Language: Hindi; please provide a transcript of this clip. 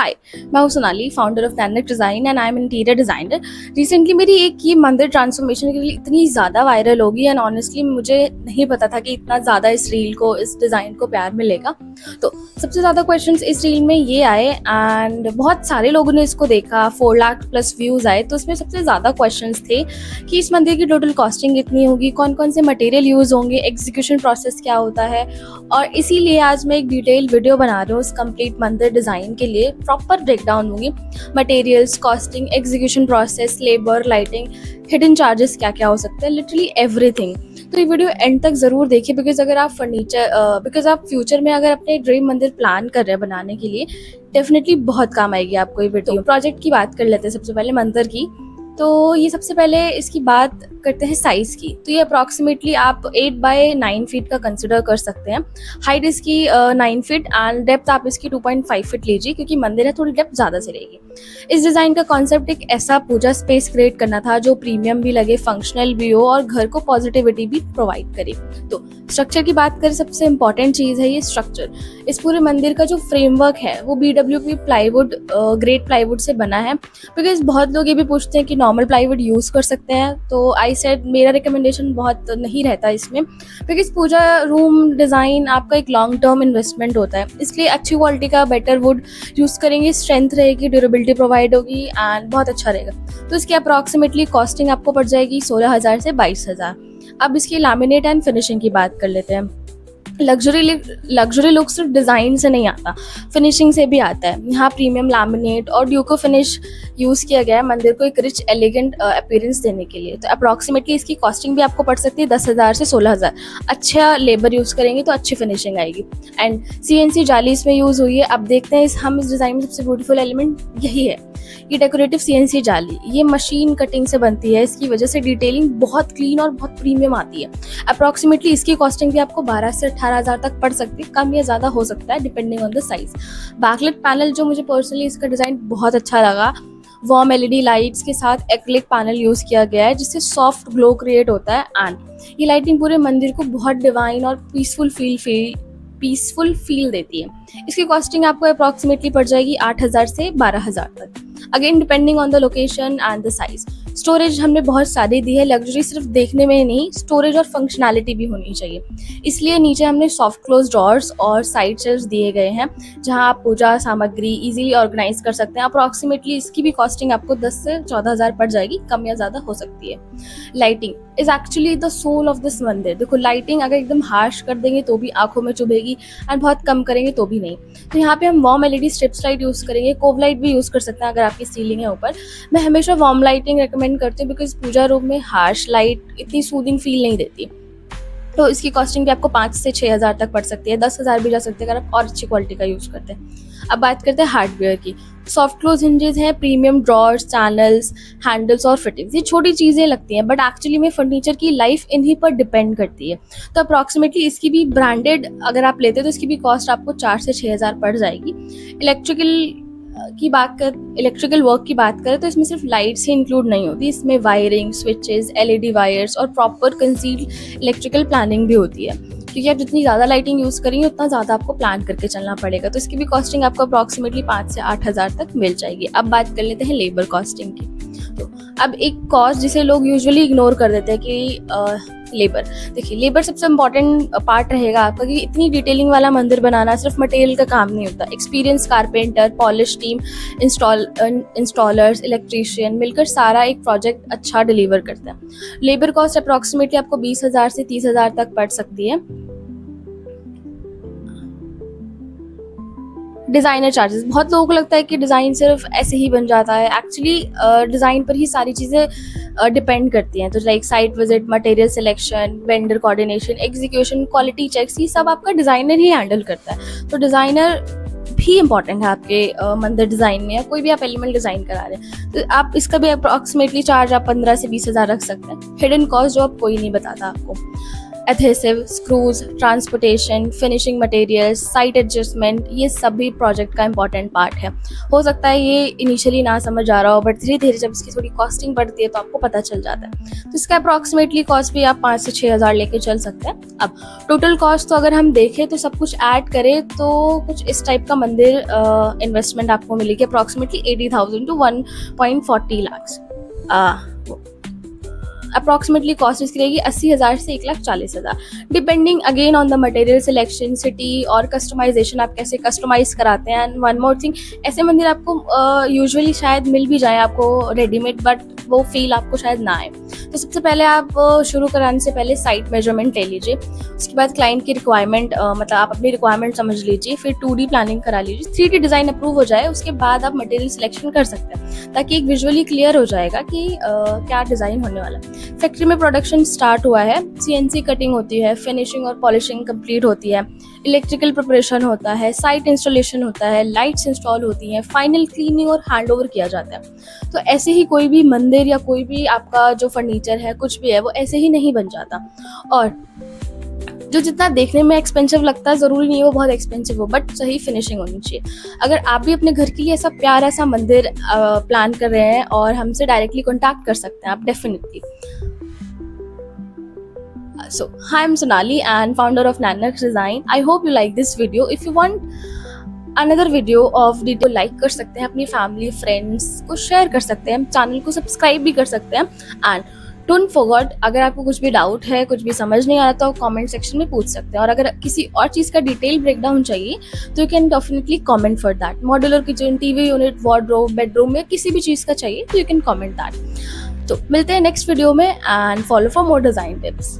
हाय, मैं हूँ Sonali, founder of Nainak design and I am interior designer. Recently मेरी एक ये मंदिर ट्रांसफॉर्मेशन के लिए इतनी ज़्यादा वायरल होगी एंड ऑनेस्टली मुझे नहीं पता था कि इतना ज़्यादा इस रील को, इस डिज़ाइन को प्यार मिलेगा। तो सबसे ज़्यादा क्वेश्चंस इस रील में ये आए एंड बहुत सारे लोगों ने इसको देखा, 4 लाख प्लस व्यूज़ आए। तो इसमें सबसे ज़्यादा क्वेश्चंस थे कि इस मंदिर की टोटल कॉस्टिंग कितनी होगी, कौन कौन से मटेरियल यूज़ होंगे, एग्जीक्यूशन प्रोसेस क्या होता है। और इसीलिए आज मैं एक डिटेल वीडियो बना रही हूँ उस कंप्लीट मंदिर डिज़ाइन के लिए। प्रॉपर ब्रेकडाउन दूंगी, materials, costing, execution process, labour, lighting, hidden charges क्या क्या हो सकते हैं, लिटरली एवरीथिंग। तो ये वीडियो एंड तक ज़रूर देखिए बिकॉज आप फ्यूचर में अगर अपने ड्रीम मंदिर प्लान कर रहे हैं बनाने के लिए, डेफिनेटली बहुत काम आएगी आपको ये वीडियो। प्रोजेक्ट की बात कर लेते हैं सबसे पहले मंदिर की। तो ये सबसे पहले इसकी बात करते हैं साइज़ की। तो ये अप्रॉक्सीमेटली आप 8 बाय 9 फीट का कंसिडर कर सकते हैं। हाइट इसकी 9 फीट एंड डेप्थ आप इसकी 2.5 फीट लीजिए क्योंकि मंदिर है, थोड़ी डेप्थ ज़्यादा से रहेगी। इस डिज़ाइन का कॉन्सेप्ट एक ऐसा पूजा स्पेस क्रिएट करना था जो प्रीमियम भी लगे, फंक्शनल भी हो और घर को पॉजिटिविटी भी प्रोवाइड करे। तो स्ट्रक्चर की बात करें, सबसे इंपॉर्टेंट चीज़ है ये स्ट्रक्चर। इस पूरे मंदिर का जो फ्रेमवर्क है वो BWP प्लाईवुड, ग्रेट प्लाईवुड से बना है। बिकॉज बहुत लोग ये भी पूछते हैं कि नॉर्मल प्लाईवुड यूज़ कर सकते हैं, तो आई सेड मेरा रिकमेंडेशन बहुत नहीं रहता इसमें, बिकॉज पूजा रूम डिज़ाइन आपका एक लॉन्ग टर्म इन्वेस्टमेंट होता है। इसलिए अच्छी क्वालिटी का बेटर वुड यूज़ करेंगे, स्ट्रेंथ रहेगी, ड्यूरेबिलिटी प्रोवाइड होगी एंड बहुत अच्छा रहेगा। तो इसकी अप्रॉक्सीमेटली कॉस्टिंग आपको पड़ जाएगी 16,000 से 22,000। अब इसकी लैमिनेट एंड फिनिशिंग की बात कर लेते हैं। लग्जरी लुक सिर्फ डिज़ाइन से नहीं आता, फिनिशिंग से भी आता है। यहाँ प्रीमियम लैमिनेट और ड्यूको फिनिश यूज़ किया गया है मंदिर को एक रिच एलिगेंट अपीयरेंस देने के लिए। तो अप्रॉक्सीमेटली इसकी कॉस्टिंग भी आपको पड़ सकती है 10,000 से 16,000। अच्छा लेबर यूज़ करेंगे तो अच्छी फिनिशिंग आएगी एंड CNC जाली इसमें यूज़ हुई है। अब देखते हैं हम इस डिज़ाइन में सबसे ब्यूटीफुल एलिमेंट यही है, ये डेकोरेटिव CNC जाली। ये मशीन कटिंग से बनती है, इसकी वजह से डिटेलिंग बहुत क्लीन और बहुत प्रीमियम आती है। अप्रॉक्सीमेटली इसकी कॉस्टिंग भी आपको 12 से 18,000 तक पड़ सकती है, कम या ज़्यादा हो सकता है depending on the size. Backlight panel जो मुझे पर्सनली इसका डिज़ाइन बहुत अच्छा लगा, वार्म LED लाइट्स के साथ एक्रिलिक पैनल यूज़ किया गया है जिससे सॉफ्ट ग्लो क्रिएट होता है एंड ये लाइटिंग पूरे मंदिर को बहुत डिवाइन और पीसफुल फील देती है। इसकी कॉस्टिंग आपको अप्रॉक्सीमेटली पड़ जाएगी 8,000 से 12,000 तक, again depending on the location and the size. Storage हमने बहुत सारी दी है, लग्जरी सिर्फ देखने में नहीं, स्टोरेज और फंक्शनैलिटी भी होनी चाहिए। इसलिए नीचे हमने सॉफ्ट क्लोज ड्रॉर्स और साइड शेल्फ्स दिए गए हैं जहां आप पूजा सामग्री इजीली ऑर्गेनाइज कर सकते हैं। अप्रॉक्सीमेटली इसकी भी कॉस्टिंग आपको 10 से 14,000 पड़ जाएगी, कम या ज़्यादा हो सकती है। Lighting is actually the soul of this mandir. देखो, लाइटिंग अगर एकदम हार्श कर देंगे तो भी आंखों में चुभेगी एंड बहुत कम करेंगे तो भी नहीं। तो यहाँ पे हम warm LED strips light use करेंगे, कोव लाइट भी यूज़ कर सकते हैं अगर आपकी सीलिंग है ऊपर। मैं हमेशा वार्म लाइटिंग रेकमेंड करती हूँ बिकॉज पूजा रूम में हार्श लाइट इतनी सूदिंग फील नहीं देती। तो इसकी कॉस्टिंग भी आपको 5 से 6,000 तक पड़ सकती है, 10,000 भी जा सकते हैं अगर आप और अच्छी क्वालिटी का यूज़ करते हैं। अब बात करते हैं हार्डवेयर की। सॉफ्ट क्लोज हिंजेस हैं, प्रीमियम ड्रॉर्स, चैनल्स, हैंडल्स और फिटिंग्स। ये छोटी चीज़ें लगती हैं बट एक्चुअली में फर्नीचर की लाइफ इन्हीं पर डिपेंड करती है। तो अप्रॉक्सीमेटली इसकी भी ब्रांडेड अगर आप लेते हैं तो इसकी भी कॉस्ट आपको 4 से 6,000 पड़ जाएगी। इलेक्ट्रिकल वर्क की बात करें तो इसमें सिर्फ लाइट्स ही इंक्लूड नहीं होती, इसमें वायरिंग, स्विचेस, LED वायर्स और प्रॉपर कंसील्ड इलेक्ट्रिकल प्लानिंग भी होती है क्योंकि आप जितनी ज़्यादा लाइटिंग यूज़ करेंगे उतना ज़्यादा आपको प्लान करके चलना पड़ेगा। तो इसकी भी कॉस्टिंग आपको अप्रॉक्सीमेटली 5 से 8,000 तक मिल जाएगी। अब बात कर लेते हैं लेबर कॉस्टिंग की। तो अब एक कॉस्ट जिसे लोग यूजुअली इग्नोर कर देते हैं कि लेबर। देखिए, लेबर सबसे इम्पॉर्टेंट पार्ट रहेगा आपका कि इतनी डिटेलिंग वाला मंदिर बनाना सिर्फ मटेरियल का काम नहीं होता। Experience carpenter, polish team, installers, electrician मिलकर सारा एक प्रोजेक्ट अच्छा डिलीवर करता है। लेबर कॉस्ट अप्रॉक्सीमेटली आपको 20,000 से 30,000 तक पड़ सकती है। डिज़ाइनर चार्जेस, बहुत लोगों को लगता है कि डिज़ाइन सिर्फ ऐसे ही बन जाता है, एक्चुअली डिज़ाइन पर ही सारी चीज़ें डिपेंड करती हैं। तो like site visit, material selection, vendor coordination, execution, quality checks, ये सब आपका डिज़ाइनर ही हैंडल करता है। तो डिज़ाइनर भी इंपॉर्टेंट है आपके मंदिर डिज़ाइन में या कोई भी आप एलिमेंट डिज़ाइन करा रहे हैं तो आप इसका भी अप्रॉक्सीमेटली चार्ज आप 15 से 20,000 रख सकते हैं। हिडन कॉस्ट जो आप कोई नहीं बताता आपको। Adhesive, screws, transportation, finishing materials, site adjustment, ये सभी प्रोजेक्ट का इंपॉर्टेंट पार्ट है। हो सकता है ये इनिशियली ना समझ आ रहा हो, बट धीरे धीरे जब इसकी थोड़ी कॉस्टिंग बढ़ती है तो आपको पता चल जाता है। तो इसका अप्रॉक्सीमेटली कॉस्ट भी आप 5 से 6 हज़ार लेके चल सकते हैं। अब टोटल कॉस्ट तो अगर हम देखें तो सब कुछ ऐड करें तो कुछ इस टाइप का मंदिर इन्वेस्टमेंट आपको मिलेगी, approximately 80,000 to 1.40 lakhs। Approximately cost इसकी रहेगी 80,000 से 1,40,000, depending again on the material selection, city और कस्टमाइजेशन, आप कैसे कस्टमाइज कराते हैं। एंड वन मोर थिंग, ऐसे मंदिर आपको यूजुअली शायद मिल भी जाए आपको रेडीमेड, बट वो फील आपको शायद ना आए। तो सबसे पहले आप शुरू कराने से पहले साइट मेजरमेंट ले लीजिए, उसके बाद क्लाइंट की रिक्वायरमेंट, मतलब आप अपनी रिक्वायरमेंट समझ लीजिए, फिर 2D प्लानिंग करा लीजिए, 3D डिज़ाइन अप्रूव हो जाए, उसके बाद आप मटेरियल सिलेक्शन कर सकते हैं, ताकि एक विजुअली क्लियर हो जाएगा कि क्या डिज़ाइन होने वाला है। फैक्ट्री में प्रोडक्शन स्टार्ट हुआ है, CNC कटिंग होती है, फिनिशिंग और पॉलिशिंग कंप्लीट होती है, इलेक्ट्रिकल प्रिपरेशन होता है, साइट इंस्टॉलेशन होता है, लाइट्स इंस्टॉल होती हैं, फाइनल क्लीनिंग और हैंडओवर किया जाता है। तो ऐसे ही कोई भी मंदिर या कोई भी आपका जो फर्नीचर है, कुछ भी है, वो ऐसे ही नहीं बन जाता। और जो जितना देखने में एक्सपेंसिव लगता है, ज़रूरी नहीं है वो बहुत एक्सपेंसिव हो, बट सही फिनिशिंग होनी चाहिए। अगर आप भी अपने घर के लिए ऐसा प्यारा सा मंदिर प्लान कर रहे हैं और हमसे डायरेक्टली कॉन्टैक्ट कर सकते हैं आप definitely. So, hi, I'm Sonali and founder of Nanox Design. I hope you like this video. If you want another video of video, like कर सकते हैं, अपनी फैमिली फ्रेंड्स को शेयर कर सकते हैं, चैनल को सब्सक्राइब भी कर सकते हैं। एंड डोंट फॉरगेट, अगर आपको कुछ भी डाउट है, कुछ भी समझ नहीं आ रहा, तो आप कमेंट सेक्शन में पूछ सकते हैं। और अगर किसी और चीज़ का डिटेल ब्रेकडाउन चाहिए तो you can definitely comment for that. Modular kitchen, TV unit, wardrobe, bedroom में किसी भी चीज़ का चाहिए तो यू कैन कमेंट दैट। तो मिलते हैं नेक्स्ट वीडियो में, and follow for more design tips.